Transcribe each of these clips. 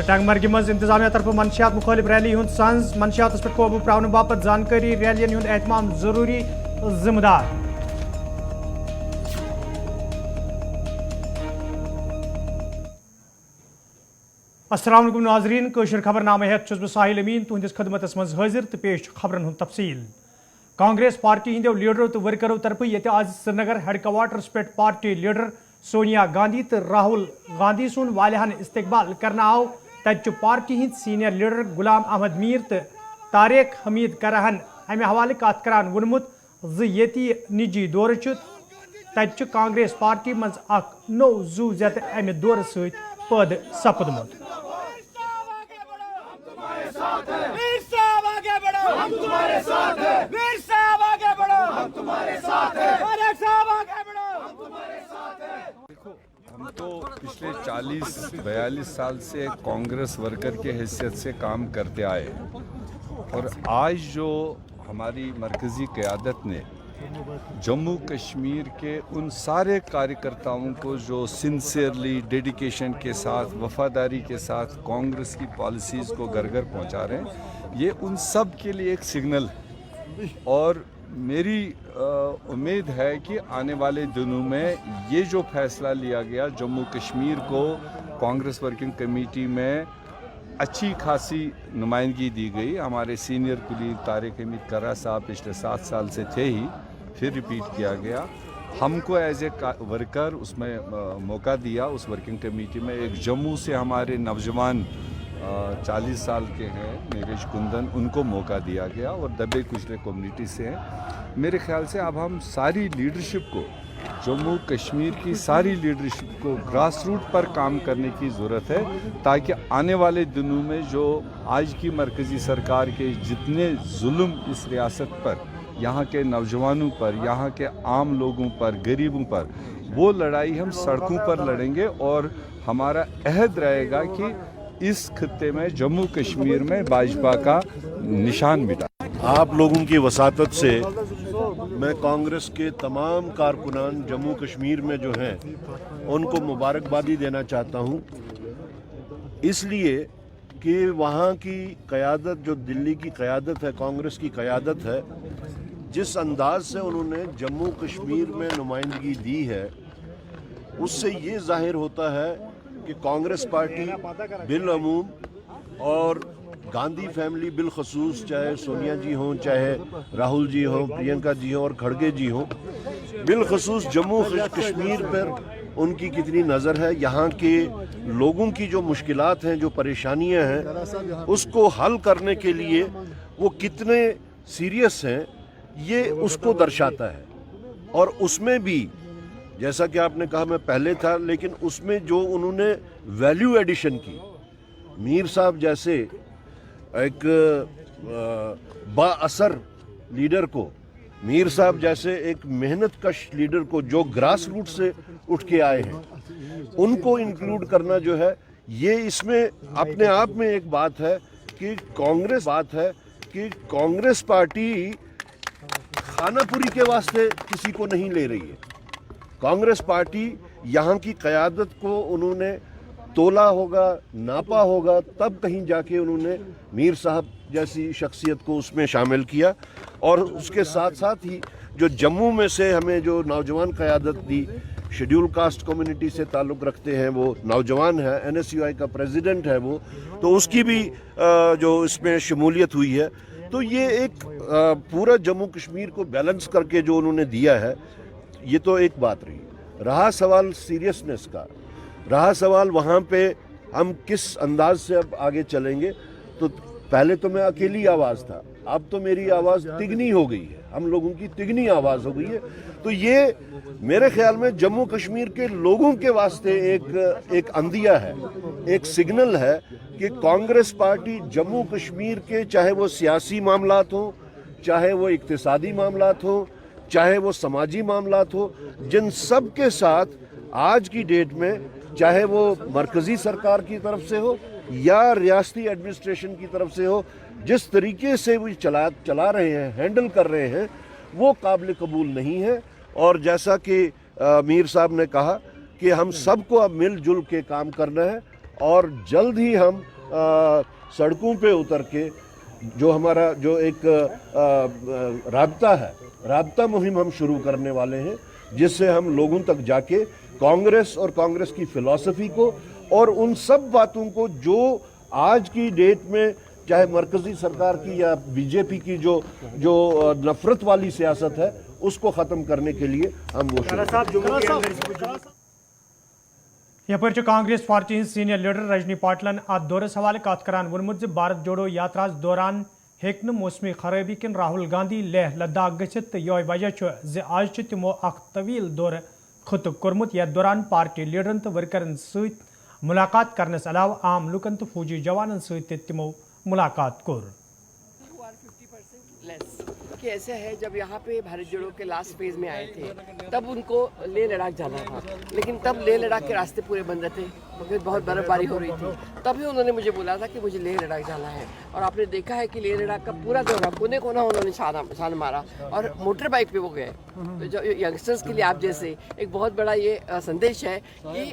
तो टंगमर्ग मज इंतजामिया तरफ मनशियात मुखालिफ रैली हुंद संज मनशियात पे काबू पाने बापत जानकारी रैलियन हुंद एहतमाम जरूरी जिम्मेदार। अस्सलाम वालेकुम नाजरीन, कशर खबरनामे हेत छुस बह साहिल अमीन तुहंदिस खदमतस मज हाजिर तो पेश खबरन हुंद तफसील। कांग्रेस पार्टी हिंदो लीडरों तो वर्करों तरफ ये आज श्रीनगर हेडक्वार्टर्स पे पार्टी लीडर सोनिया गांधी तो राहुल गांधी सुन वालियान इस्तकबाल करना आव। तत party Hind senior leader Ghulam Ahmad Mir तो तारिक हमीद करहन अमे हवाले कत करान वोनमुत ये निजी दौर तत कांग्रेस पार्टी मज अख नो जू जत अमे दौर सत पैद सपदमुत। हम तो पिछले 40-42 साल से कांग्रेस वर्कर के हैसियत से काम करते आए और आज जो हमारी मरकज़ी क़यादत ने जम्मू कश्मीर के उन सारे कार्यकर्ताओं को जो सिंसियरली डेडिकेशन के साथ वफादारी के साथ कांग्रेस की पॉलिसीज़ को घर घर पहुँचा रहे हैं, ये उन सब के लिए एक सिग्नल है। और मेरी उम्मीद है कि आने वाले दिनों में ये जो फैसला लिया गया, जम्मू कश्मीर को कांग्रेस वर्किंग कमेटी में अच्छी खासी नुमाइंदगी दी गई। हमारे सीनियर कुलीग तारिक हमीद कर्रा साहब पिछले 7 साल से थे ही, फिर रिपीट किया गया। हमको एज ए वर्कर उसमें मौका दिया उस वर्किंग कमेटी में। एक जम्मू से हमारे नौजवान 40 साल के हैं नीरज कुंदन, उनको मौका दिया गया और दबे कुचले कम्युनिटी से हैं। मेरे ख्याल से अब हम सारी लीडरशिप को, जम्मू कश्मीर की सारी लीडरशिप को ग्रास रूट पर काम करने की ज़रूरत है, ताकि आने वाले दिनों में जो आज की मरकज़ी सरकार के जितने जुल्म इस रियासत पर, यहाँ के नौजवानों पर, यहाँ के आम लोगों पर, गरीबों पर, वो लड़ाई हम सड़कों पर लड़ेंगे। और हमारा अहद रहेगा कि इस खत्ते में जम्मू कश्मीर में भाजपा का निशान मिटा। आप लोगों की वसातत से मैं कांग्रेस के तमाम कारकुनान जम्मू कश्मीर में जो हैं उनको मुबारकबादी देना चाहता हूं, इसलिए कि वहां की क़यादत, जो दिल्ली की क़यादत है, कांग्रेस की क़यादत है, जिस अंदाज से उन्होंने जम्मू कश्मीर में नुमाइंदगी दी है, उससे ये ज़ाहिर होता है कि कांग्रेस पार्टी बिलअमूम और गांधी फैमिली बिलखसूस, चाहे सोनिया जी हों, चाहे राहुल जी हों, प्रियंका जी हों और खड़गे जी हों, बिलखसूस जम्मू कश्मीर पर उनकी कितनी नज़र है, यहाँ के लोगों की जो मुश्किलात हैं, जो परेशानियाँ हैं, उसको हल करने के लिए वो कितने सीरियस हैं, ये उसको दर्शाता है। और उसमें भी जैसा कि आपने कहा, मैं पहले था, लेकिन उसमें जो उन्होंने वैल्यू एडिशन की, मीर साहब जैसे एक बाअसर लीडर को, मीर साहब जैसे एक मेहनत कश लीडर को जो ग्रास रूट से उठ के आए हैं, उनको इंक्लूड करना जो है, ये इसमें अपने आप में एक बात है कि कांग्रेस पार्टी खानापुरी के वास्ते किसी को नहीं ले रही है। कांग्रेस पार्टी यहाँ की क़यादत को उन्होंने तोला होगा, नापा होगा, तब कहीं जाके उन्होंने मीर साहब जैसी शख्सियत को उसमें शामिल किया। और उसके साथ साथ ही जो जम्मू में से हमें जो नौजवान क़यादत दी, शेड्यूल कास्ट कम्युनिटी से ताल्लुक़ रखते हैं, वो नौजवान है, NSUI का प्रेसिडेंट है वो, तो उसकी भी जो इसमें शमूलियत हुई है। तो ये एक पूरा जम्मू कश्मीर को बैलेंस करके जो उन्होंने दिया है, ये तो एक बात रही। रहा सवाल सीरियसनेस का, रहा सवाल वहाँ पे हम किस अंदाज से अब आगे चलेंगे। तो पहले तो मैं अकेली आवाज़ था, अब तो मेरी आवाज़ तिगनी हो गई है, हम लोगों की तिगनी आवाज़ हो गई है। तो ये मेरे ख्याल में जम्मू कश्मीर के लोगों के वास्ते एक अंदिया है, एक सिग्नल है कि कांग्रेस पार्टी जम्मू कश्मीर के, चाहे वो सियासी मामलात हों, चाहे वो इक्तिसादी मामलात हों, चाहे वो समाजी मामलात हो, जिन सब के साथ आज की डेट में, चाहे वो मरकज़ी सरकार की तरफ से हो या रियासती एडमिनिस्ट्रेशन की तरफ से हो, जिस तरीके से वो चला रहे हैं, हैंडल कर रहे हैं, वो काबिल कबूल नहीं है। और जैसा कि मीर साहब ने कहा कि हम सबको अब मिलजुल के काम करना है اور جلد ہی ہم سڑکوں پہ اتر کے جو ہمارا جو ایک رابطہ ہے، رابطہ مہم ہم شروع کرنے والے ہیں، جس سے ہم لوگوں تک جا کے کانگریس اور کانگریس کی فلسفی کو اور ان سب باتوں کو جو آج کی ڈیٹ میں چاہے مرکزی سرکار کی یا بی جے پی کی جو نفرت والی سیاست ہے اس کو ختم کرنے کے لیے ہم وہ یپر کانگریس پارٹی ہند سینئر لیڈر رجنی پاٹلن ات دورس حوالہ کت کران وونمت بھارت جوڑو یاترا دوران ہیک موسمی خرابی کن راہل گاندھی لیہ لداخ گھت تو یہ وجہ آج تمو اخ طویل دور خطہ کورمت یتھ دوران پارٹی لیڈرن تو ورکرن ست ملاقات کرنس علاوہ عام لکن تو فوجی جوانن ست تمو ملاقات کور. کہ ایسا ہے جب یہاں پہ بھارت جوڑو کے لاسٹ فیز میں آئے تھے تب ان کو لیہ لداخ جانا تھا، لیکن تب لیہ لداخ کے راستے پورے بند تھے کیونکہ بہت برف باری ہو رہی تھی. تبھی انہوں نے مجھے بولا تھا کہ مجھے لیہ لداخ جانا ہے، اور آپ نے دیکھا ہے کہ لیہ لداخ کا پورا دورہ کونے کونا انہوں نے چھان مارا اور موٹر بائک پہ وہ گئے. تو جو ینگسٹرز کے لیے آپ جیسے ایک بہت بڑا یہ سندیش ہے کہ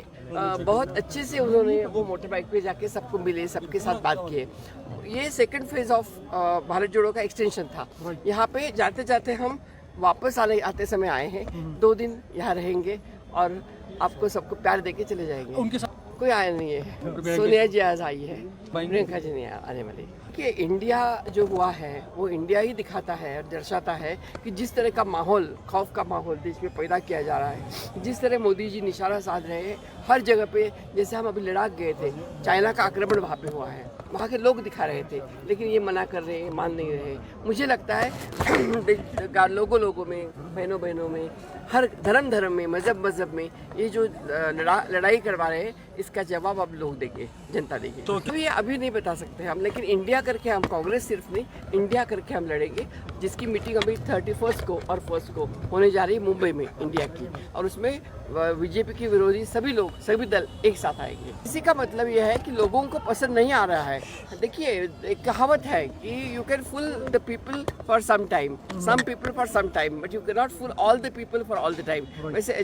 بہت اچھے سے انہوں نے وہ موٹر بائک پہ جا کے سب کو ملے، سب کے ساتھ بات کیے. یہ سیکنڈ فیز آف بھارت جوڑو کا ایکسٹینشن تھا. یہاں پہ جاتے جاتے ہم واپس آتے سمے آئے ہیں، 2 دن یہاں رہیں گے اور آپ کو سب کو پیار دے کے چلے جائیں گے. کوئی آیا نہیں ہے، سونیا جی آج آئی ہے، پرینکا جی نہیں آنے والی. کہ انڈیا جو ہوا ہے وہ انڈیا ہی دکھاتا ہے اور درشاتا ہے کہ جس طرح کا ماحول، خوف کا ماحول دیش میں پیدا کیا جا رہا ہے، جس طرح مودی جی نشانہ سادھ رہے ہیں ہر جگہ پہ. جیسے ہم ابھی لداخ گئے تھے، چائنا کا آکرمن وہاں پہ ہوا ہے، وہاں کے لوگ دکھا رہے تھے لیکن یہ منع کر رہے ہیں، مان نہیں رہے. مجھے لگتا ہے لوگوں میں، بہنوں میں، ہر دھرم میں، مذہب میں یہ جو لڑائی کروا رہے ہیں اس کا جواب اب لوگ دیں گے، جنتا دے گی. تو یہ ابھی نہیں بتا سکتے ہم، لیکن انڈیا کر کے ہم، کانگریس صرف نہیں، انڈیا کر کے ہم لڑیں گے، جس کی میٹنگ ابھی 31 کو اور 1 کو ہونے جا رہی ہے ممبئی میں انڈیا کی. اور اس میں بی جے پی کے ورودھی سبھی دل ایک ساتھ آئیں گے. اسی کا مطلب یہ ہے کہ لوگوں کو پسند نہیں آ رہا ہے. دیکھیے ایک کہاوت ہے کہ you can fool the people for some time, some people for some time, but you can not fool all the people for all the time. ویسے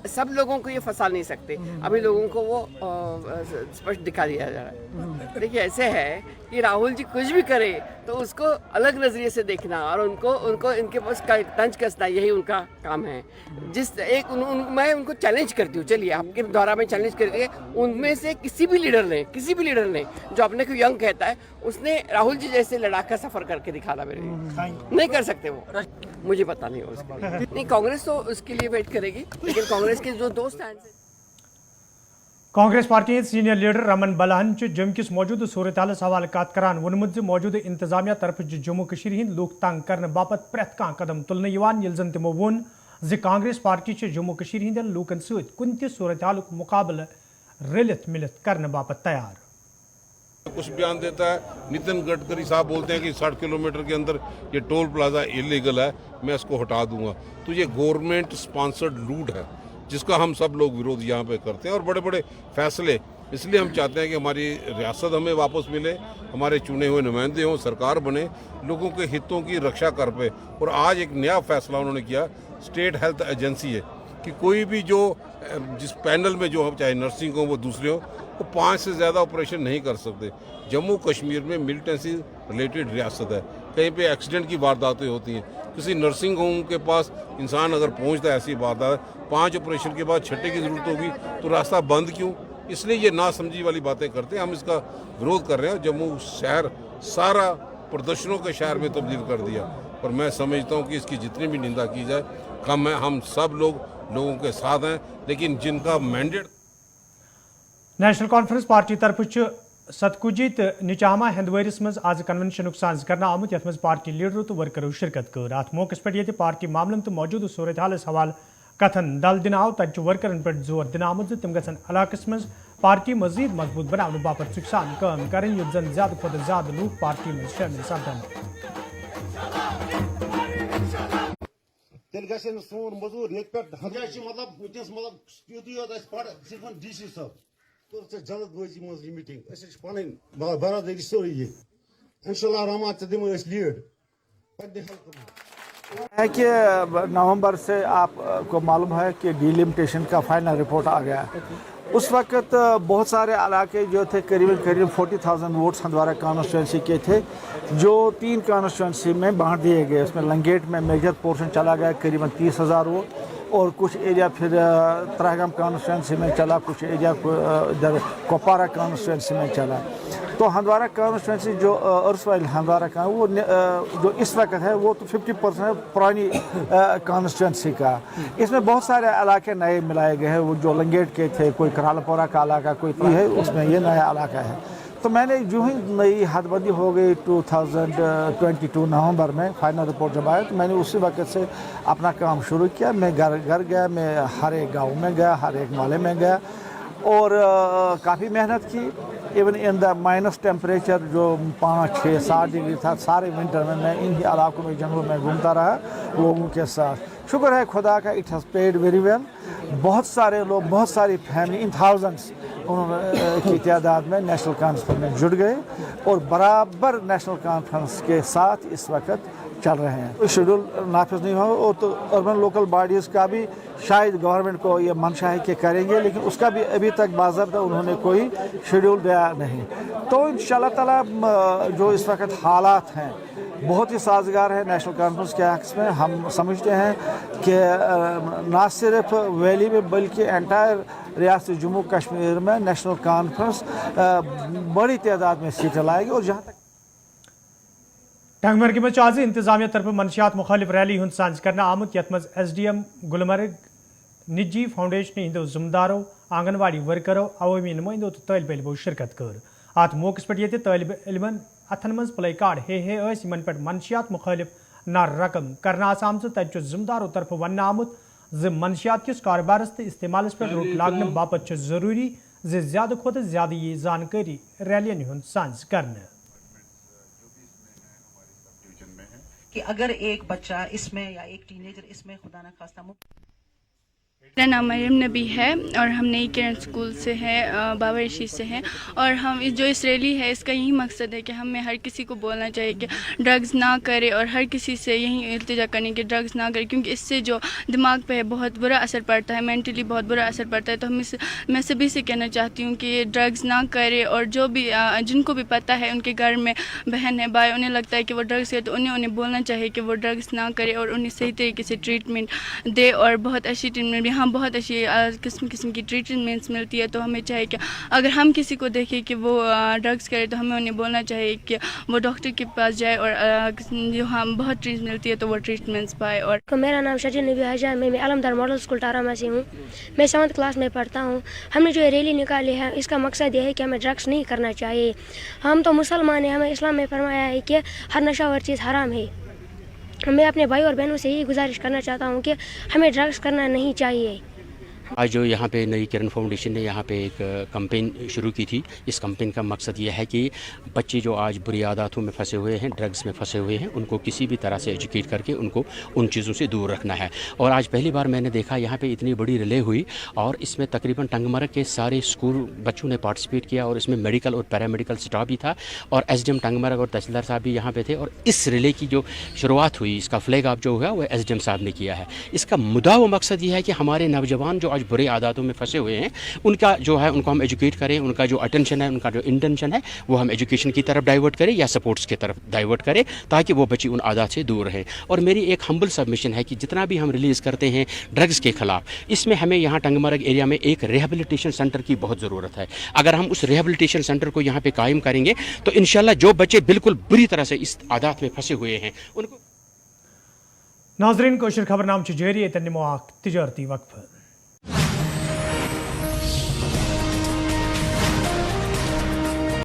سب لوگوں کو یہ پھنسا نہیں سکتے، ابھی لوگوں کو وہ اسپشٹ دکھا دیا جا رہا ہے. دیکھیے ایسے ہے کہ راہل جی کچھ بھی کرے تو اس کو الگ نظریے سے دیکھنا اور ان کو ان کے پاس طنز کسنا، یہی ان کا کام ہے. میں ان کو چیلنج کرتی ہوں، چلیے آپ کے دورہ میں چیلنج کرتی ہے، ان میں سے کسی بھی لیڈر نے جو اپنے کو ینگ کہتا ہے اس نے راہل جی جیسے لداخ کا سفر کر کے دکھانا. میرے نہیں کر سکتے وہ، مجھے پتا نہیں اس کے لیے. نہیں، کانگریس تو اس کے لیے ویٹ کرے گی، لیکن کانگریس کے جو 2 سٹینڈ ہیں. Congress party senior leader Raman بلہن جم کس موجودہ صورتحالس حوالہ کت کران وونمت موجودہ انتظامیہ طرف جموں کشیر ہند لوک تنگ کرنے باپت پریت کان قدم تلنے یوان، یل زن تمو وون کانگریس پارٹی جموں کشیر ہندین لوکن ست کن تہ صورتحال مقابلہ رلت ملت کرنے باپت تیار. کچھ بیان دیتا ہے، نتن گڈکری صاحب بولتے ہیں کہ 60 کلومیٹر کے اندر یہ ٹول پلازا انلیگل ہے، میں اس کو ہٹا دوں گا. تو یہ گورنمنٹ سپانسرڈ لوٹ ہے جس کا ہم سب لوگ ویرودھ یہاں پہ کرتے ہیں، اور بڑے بڑے فیصلے اس لیے ہم چاہتے ہیں کہ ہماری ریاست ہمیں واپس ملے، ہمارے چنے ہوئے نمائندے ہوں، سرکار بنے، لوگوں کے ہتوں کی رکشا کر پہ. اور آج ایک نیا فیصلہ انہوں نے کیا، اسٹیٹ ہیلتھ ایجنسی ہے کہ کوئی بھی جس پینل میں جو چاہے نرسنگ ہوں وہ دوسرے ہوں، وہ 5 سے زیادہ آپریشن نہیں کر سکتے. جموں کشمیر میں ملٹنسی ریلیٹڈ ریاست ہے، کہیں پہ ایکسیڈنٹ کی وارداتیں ہوتی ہیں، کسی نرسنگ ہوم کے پاس انسان اگر پہنچتا ہے ایسی واردات، 5 آپریشن کے بعد 6ٹھے کی ضرورت ہوگی تو راستہ بند کیوں؟ اس لیے یہ ناسمجھی والی باتیں کرتے ہیں. ہم اس کا وروध کر رہے ہیں. جموں شہر سارا پردرشنوں کے شہر میں تبدیل کر دیا، اور میں سمجھتا ہوں کہ اس کی جتنی بھی نندا کی جائے کم ہے. ہم سب لوگوں کے ساتھ ہیں، لیکن جن کا مینڈیٹ نیشنل کانفرنس پارٹی طرف ستکوجی تو نچاما ہندوارس مز آج کنونشن ساز کرنا آمت، یت مز پارٹی لیڈرو تو ورکرو شرکت کر. ات موقع پہ یہ پارٹی معاملن تو موجودہ صورتحالس حوالہ کتھن دل دن آو، تت ورکرن پہ زور دن آمت تم گھن علاقس مز پارٹی مزید مضبوط بنانے باپت سک سان کام کریں، یت زن زیادہ کھت زیادہ لوگ پارٹی میں شامل سپدن. تیل گھن سون مزور یہ مطلب ونکس مطلب یوت یوت پڑ صرف ڈی سی صاحب تو جلد بازی مز یہ میٹنگ پن برادری سوری یہ انشاء اللہ رحمان دمو لیڈ ہے کہ نومبر سے آپ کو معلوم ہے کہ ڈیلیمیٹیشن کا فائنل رپورٹ آ گیا ہے، उस वक्त बहुत सारे इलाके जो थे करीब 40,000 वोट्स हंदवारा कॉन्स्टिट्यूंसी के थे, जो 3 कॉन्स्टिट्यूंसी में बांट दिए गए। उसमें लंगेट में मेजर पोर्शन चला गया करीबन 30,000 वोट, और कुछ एरिया फिर त्रहगम कॉन्स्टिट्यूंसी में चला, कुछ एरिया इधर कोपारा कॉन्स्टिट्यूंसी में चला। तो हंदवारा कॉन्स्टिट्यूंसी जो अर्सवाइल हंदवारा का वो जो इस वक्त है वो तो 50% पुरानी कॉन्स्टिट्यूंसी का। इसमें बहुत सारे इलाके नए मिलाए गए हैं, वो जो लंगेट के थे, कोई करालपोरा का इलाका, कोई है, उसमें ये नया इलाका है। तो मैंने जो ही नई हदबंदी हो गई 2022 नवंबर में, फाइनल रिपोर्ट जब आया, तो मैंने उसी वक्त से अपना काम शुरू किया। मैं घर घर गया, मैं हर एक गांव में गया, हर एक मोहल्ले में गया, और काफ़ी मेहनत की। Even in the minus temperature जो 5, 6, 7 डिग्री था, सारे विंटर में मैं इन्हीं इलाकों में, जंगलों में घूमता रहा लोगों के साथ। शुक्र है खुदा का, it has paid very well. बहुत सारे लोग, बहुत सारी फैमिली इन थाउजेंड्स की तादाद में नेशनल कॉन्फ्रेंस में जुड़ गए, और बराबर नेशनल कॉन्फ्रेंस के साथ इस वक्त चल रहे हैं। शेड्यूल नाफिज नहीं हो, और तो अर्बन लोकल बॉडीज़ का भी शायद गवर्नमेंट को ये मंशा है कि करेंगे, लेकिन उसका भी अभी तक बाज़ाब्ता उन्होंने कोई शेड्यूल दिया नहीं। तो इंशाअल्लाह ताला जो इस वक्त हालात हैं बहुत ही साजगार है नेशनल कॉन्फ्रेंस के हक़ में। हम समझते हैं कि ना सिर्फ वैली में बल्कि एंटायर रियासत जम्मू कश्मीर में नेशनल कॉन्फ्रेंस बड़ी तादाद में सीटें लाएगी। और जहाँ तक टंगमर्ग में आज इंतजामिया तरफ मनशियात मुखालिफ रैली हुंद सांझ करना आमुत, यथ मज SDM गुलमर्ग, निजी फाउंडेशन हिंदो जुमदारों, आंगनवाड़ी वर्करों, अवामी नुमाइंदों तो तलब इलमो शिरकत कर। अत मौके पे ये तलब इलमन अथन मज प्ले कार्ड हे इन पे मनशियात मुखालिफ ना रकम करना आम तत जुमदारों तरफ वन आमुत ज मनशियात किस कारोबारस तो इस्तेमाल पे रोक लागने बापत जरूरी ज्यादा खुद ज्यादा ये जानकारी रैलियन हुंद सांझ करना कि अगर एक बच्चा इसमें या एक टीनेजर इसमें खुदा न खास्ता। मेरा नाम मरियम नबी है और हम नई किरण स्कूल से हैं, बाबर रशीद से हैं। और हम जो इस रैली है इसका यही मकसद है कि हमें हर किसी को बोलना चाहिए कि ड्रग्स ना करे, और हर किसी से यही इल्तिजा करनी कि ड्रग्स ना करे, क्योंकि इससे जो दिमाग पे बहुत बुरा असर पड़ता है, मेंटली बहुत बुरा असर पड़ता है। तो मैं सभी से कहना चाहती हूँ कि ड्रग्स ना करे, और जो भी जिनको भी पता है उनके घर में बहन है, भाई, उन्हें लगता है कि वो ड्रग्स करे, तो उन्हें बोलना चाहिए कि वो ड्रग्स ना करे और उन्हें सही तरीके से ट्रीटमेंट दे। और बहुत अच्छी ट्रीटमेंट, यहाँ बहुत अच्छी किस्म की ट्रीटमेंट्स मिलती है। तो हमें चाहिए कि अगर हम किसी को देखें कि वो ड्रग्स करे, तो हमें उन्हें बोलना चाहिए कि वो डॉक्टर के पास जाए, और जो हम बहुत ट्रीटमेंट मिलती है तो वो ट्रीटमेंट्स पाए। और मेरा नाम शजी नबी हाजा, मैं अलमदार मॉडल स्कूल टारामा से हूँ। मैं 7th क्लास में पढ़ता हूँ। हमने जो रैली निकाली है इसका मकसद यह है कि हमें ड्रग्स नहीं करना चाहिए। हम तो मुसलमान हैं, हमें इस्लाम में फरमाया है कि हर नशा हर चीज़ हराम है। मैं अपने भाई और बहनों से यही गुजारिश करना चाहता हूँ कि हमें ड्रग्स करना नहीं चाहिए। आज जो यहाँ पे नई किरण फाउंडेशन ने यहाँ पे एक कैंपेन शुरू की थी। इस कैंपेन का मकसद ये है कि बच्चे जो आज बुरी आदतों में फंसे हुए हैं, ड्रग्स में फंसे हुए हैं, उनको किसी भी तरह से एजुकेट करके उनको उन चीज़ों से दूर रखना है। और आज पहली बार मैंने देखा यहाँ पे इतनी बड़ी रिले हुई, और इसमें तकरीबन टंगमर्ग के सारे स्कूल बच्चों ने पार्टिसिपेट किया, और इसमें मेडिकल और पैरामेडिकल स्टाफ भी था, और SDM टंगमर्ग और तहसीलदार साहब भी यहाँ पे थे। और इस रिले की जो शुरुआत हुई, इसका फ्लैग ऑफ जो हुआ वो SDM साहब ने किया है। इसका मुद्दा व मकसद ये है कि हमारे नौजवान जो आज बुरे आदतों में फंसे हुए हैं, उनका जो है उनको हम एजुकेट करें, उनका जो अटेंशन है, उनका जो इंटेंशन है, वो हम एजुकेशन की तरफ डाइवर्ट करें या सपोर्ट्स की तरफ डाइवर्ट करें, ताकि वो बच्चे उन आदत से दूर रहें। और मेरी एक हम्बल सबमिशन है कि जितना भी हम रिलीज़ करते हैं ड्रग्स के खिलाफ, इसमें हमें यहाँ टंगमर्ग एरिया में एक रिहेबिलिटेशन सेंटर की बहुत ज़रूरत है। अगर हम उस रिहेबिलिटेशन सेंटर को यहाँ पे कायम करेंगे तो इंशाल्लाह जो बच्चे बिल्कुल बुरी तरह से इस आदत में फंसे हुए हैं उनको। नाजरीन, कोशिश खबरनाम जारी है, तजरती वक्फ।